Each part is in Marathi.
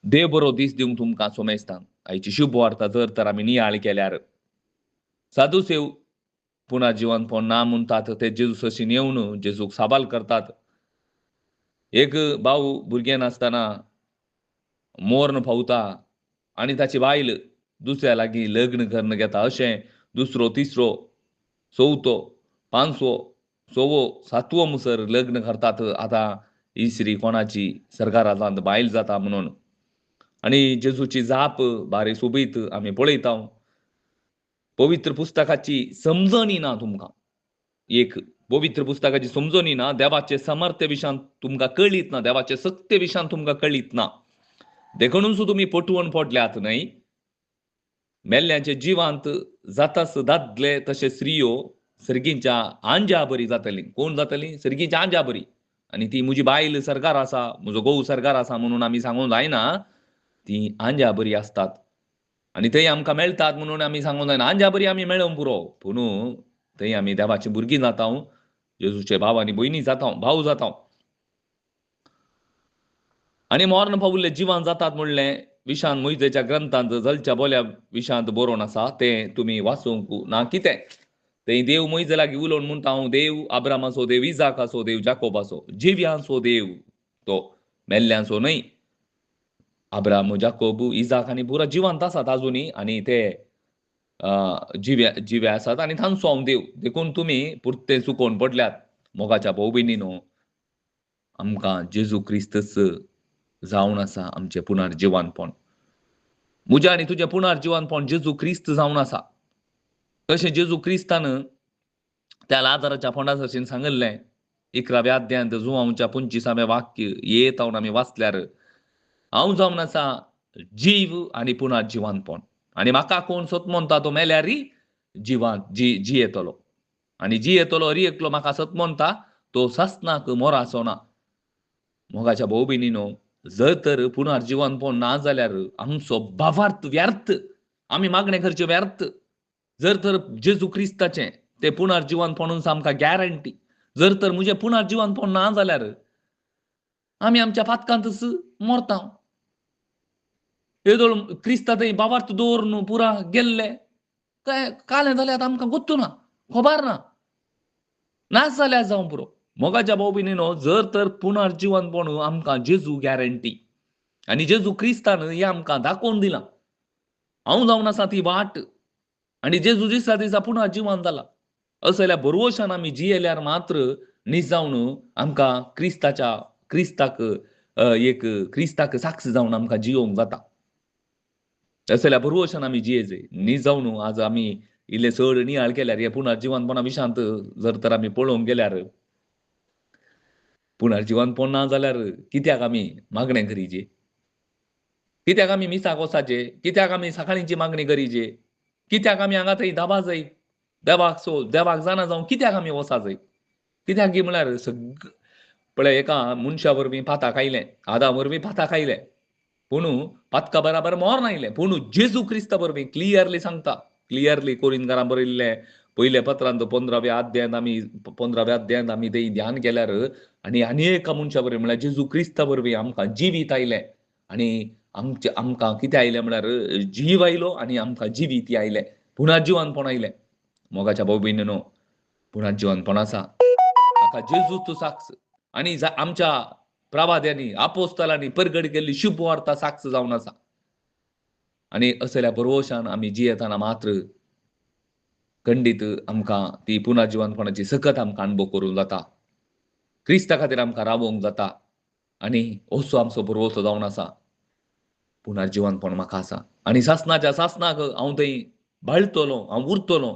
देव बरो दीस दिवंक तुमकां सोमेस्तां आयची शुभ वार्ता जर तर आमी नियाळ केल्यार साधू सेव पुन्हा जिवंतपण ना म्हणतात ते जेजू अशी येवन जेजूक साबाल करतात. एक भाऊ भुरगें नासतना मोर्न पावता आनी ताची बायल दुसऱ्या लागीं लग्न करून घेता. अशें दुसरो तिसरो चवथो पांचवो सवो सातवो मुसर लग्न करतात. आतां ही स्त्री कोणाची सरकारांतल्यान बायल जाता म्हणून आनी जेजूची जाप बारी सोबीत आमी पळयता. पवित्र पुस्तकाची समजण ना तुमकां. एक पवित्र पुस्तकाची समजण ना, देवाचे सामर्थ्य विशान तुमकां कळीत ना, देवाचे सत्य विशान तुमकां कळीत ना. देखून तुमी पटवून पडल्यात न्हय. मेल्ल्यांचे जिवांत जातास दादले तशे स्त्रियो सर्गींच्या आंज्या बरी जातली. कोण जातली? सर्गींच्या आंज्या बरी. आनी ती म्हजी बायल सरकार आसा, म्हजो घोव सरकार आसा म्हणून आमी सांगूंक जायना. ती आंज्या बरी आसतात. आनी थंय आमकां मेळटात म्हणून आमी सांगूंक जायना. आंज्या बरी आमी मेळोवंक पुरो. पूण थंय आमी देवाची भुरगीं जाता. जेजूचे भाव आनी भयणी जाता, भाव जाता. आनी मोर्न पावुल्ले जिवान जातात म्हणलें विशान मोइजेच्या ग्रंथांत जलच्या बोल्या विशांत बरोवन आसा तें तुमी वाचूंक ना कितें. थंय देव मोइजे लागीं उलोवन म्हणटा हांव देव आब्रामाचो देव, इजाकाचो देव, जाकोबाचो, जिव्यांचो देव तो, मेल्ल्यांचो न्हय. आब्राम, जाकोब, इजाक आनी पुरा जिवांत आसात आजुनी आनी ते जिवे आसात आनी तांचो हांव देव. देखून तुमी पुरते चुकोवन पडल्यात. मोगाच्या भाव भयणीनो, आमकां जेजू क्रिस्तच जावन आसा आमचें पुनर्जिवानपण. म्हजें आनी तुजें पुनर्जिवानपण जेजू क्रिस्त जावन आसा. तशें जेजू क्रिस्तान त्या लाजाराच्या फोंडासारशीन सांगल्लें 11व्या अध्यायांत जुवांवच्या 25वें वाक्य येत हांव आमी वाचल्यार हांव जावन आसा जीव आनी पुनर्जिवानपण. आनी म्हाका कोण सतमोनता तो मेल्यारय जियेतलो. आनी जियेतलो हरी एकलो म्हाका सतमोनता तो सासनाक मोराचो ना. मोगाच्या भाव भयणीनो, जर तर पुनर्जिवानपण ना जाल्यार आमचो भावार्थ व्यर्थ. आमी मागणें करचें व्यर्थ. जर तर जेजू क्रिस्ताचें तें पुनर्जिवानपण आमकां गॅरंटी. जर तर म्हजें पुनर्जिवानपण ना जाल्यार आमी आमच्या पातकांतच मरता. येदोळ क्रिस्ता थंय भावार्थ दवरून पुरा गेल्ले काय कालें जाल्यार आमकां गोत्तू ना, खबर ना. नाश जाल्यार जावं पुरो. मोगाच्या भाव भयणीनो, जर तर पुनर्जिवानपण आमकां जेजू गॅरंटी आनी जेजू क्रिस्तान हें आमकां दाखोवन दिलां. हांव जावन आसा ती वाट आनी जेजू दिसा दिसा पुनर्जिवान जाला. असो जाल्यार बरोवशान आमी जियेल्यार मात्र न्हीज जावन आमकां क्रिस्ताक साक्ष जावन आमकां जियोंक जाता. असो जाल्यार बरोवशान आमी जियेजे. न्हीज जावन आज आमी इल्ले चड नियाळ केल्यार हे पुनर्जिवानपणा विशांत जर तर आमी पळोवंक गेल्यार पुनर्जिवानपण ना जाल्यार कित्याक आमी मागणें करीचे? कित्याक आमी मिसाक वचाचे? कित्याक आमी सकाळींची मागणी करीचे? कित्याक आमी हांगा थंय दाबा जाय? देवाक जाणा जावं कित्याक आमी वचा जाय? कित्याक गी म्हळ्यार पळय एका मनशा वरवीं पाताक आयलें, आदा वरवीं पाताक आयलें. पूण पातका बराबर मोर्न आयलें. पूण जेजू क्रिस्ता वरवीं क्लियरली सांगता. क्लियरली कोरिंथकारांक बरयल्लें पयल्या पत्रांत 15व्या अध्यायांत आमी थंय ध्यान केल्यार आनी एका मनशा वरवीं म्हळ्यार जेजू क्रिस्ता वरवीं आमकां जिवीत आयलें. आनी आमकां कितें आयलें म्हळ्यार जीव आयलो आनी आमकां जिवीत आयलें. पुनर्जिवानपण आयलें. मोगाच्या भाव भयणीनो, पुनर्जिवानपण आसा. हाका जेजूच साक्ष आनी आमच्या प्रवाद्यांनी आपोस्तलांनी परगट केल्ली शुभ वार्ता साक्ष जावन आसा. आनी असो जाल्यार बरोवशान आमी जियेतना मात्र खंडीत आमकां ती पुनर्जिवानपणाची सकत आमकां अणभव करूंक जाता. क्रिस्ता खातीर आमकां रावोंक जाता. आनी असो आमचो बरोवचो जावन आसा. पुनर्जिवानपण म्हाका आसा. आनी सासणाच्या सासणाक हांव थंय बाळटलों, हांव उरतलों.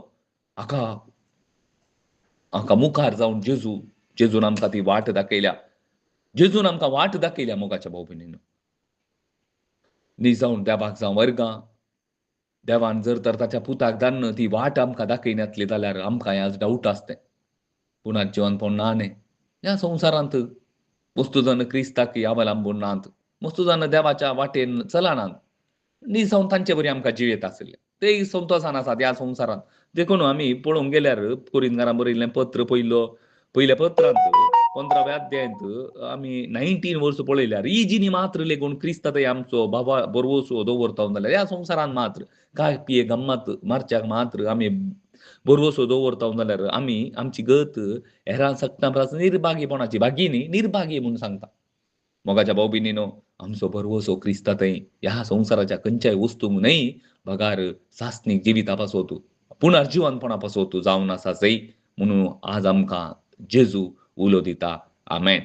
हाका मुखार जावन जेजून आमकां ती वाट दाखयल्या. जेजून आमकां वाट दाखयल्या मोगाच्या भाव भयणीनो. न्हीज जावन देवाक जावं वर्गां. देवान जर तर ताच्या पुताक धाडून ती वाट आमकां दाखय नासली जाल्यार आमकां हें आज डावट आसतें. पुनर्जिवानपण ना न्ही. ह्या संवसारांत मस्तू जण क्रिस्ताक अवलंबून नात. मस्तू जण देवाच्या वाटेन चलनात. न्हीज जावन तांचे वरी आमकां जियेत आसले. ते संतोशान आसात ह्या संवसारांत. देखून आमी पळोवंक गेल्यार कोरिंथकारांक बरयल्लें पत्र पयल्या पत्रांत 15व्या अध्यायांत आम्ही 19 वर्ष पळयल्यार इजिनी मात्र लेगून क्रिस्तात आमचो बाबा बरवसो दवरता जाल्यार ह्या संवसारान मात्र काय पिये गम्मत मारच्याक मात्र आमी बरवसो दवरता जाल्यार आमी आमची गत हेरां सकता परस निर्भागीपणाची भागी न्ही निर्भागी म्हणून सांगता. मोगाच्या भाऊ भयणीनो आमचो बरवसो क्रिस्तांतय ह्या संवसाराच्या खंयच्याय वस्तूंक न्हय बगार सासणीक जिविता पासोत पुनर्जिवनपणा पासोत जावन आसा जै म्हणून आज आमकां जेजू उलो दिता. आमेन.